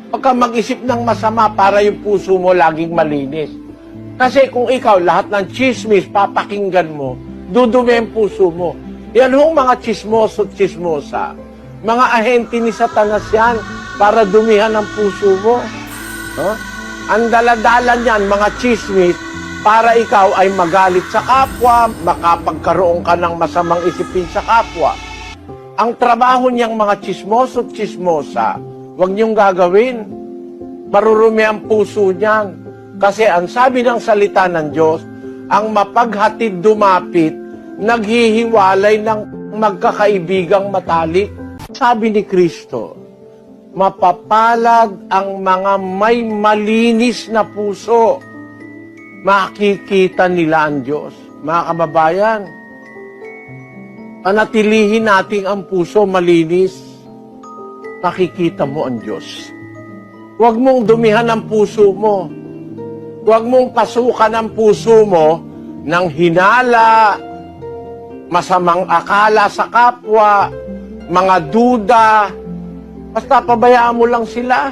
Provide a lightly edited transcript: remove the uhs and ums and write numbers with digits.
Huwag kang mag-isip ng masama para yung puso mo laging malinis. Kasi kung ikaw, lahat ng chismis, papakinggan mo, dudumi ang puso mo. Yan hong mga chismoso at chismosa. Mga ahente ni Satanas yan para dumihan ang puso mo. No? Ang daladalan yan, mga chismis, para ikaw ay magalit sa kapwa, makapagkaroon ka ng masamang isipin sa kapwa. Ang trabaho niyang mga chismoso at chismosa, huwag niyong gagawin. Marurumi ang puso niyan. Kasi ang sabi ng salita ng Diyos, ang mapaghatid dumapit, naghihiwalay ng magkakaibigang matalik. Sabi ni Kristo, mapapalad ang mga may malinis na puso. Makikita nila ang Diyos. Mga kababayan, panatilihin natin ang puso malinis, makikita mo ang Diyos. Huwag mong dumihan ang puso mo. Huwag mong pasukan ang puso mo ng hinala, masamang akala sa kapwa, mga duda. Basta pabayaan mo lang sila.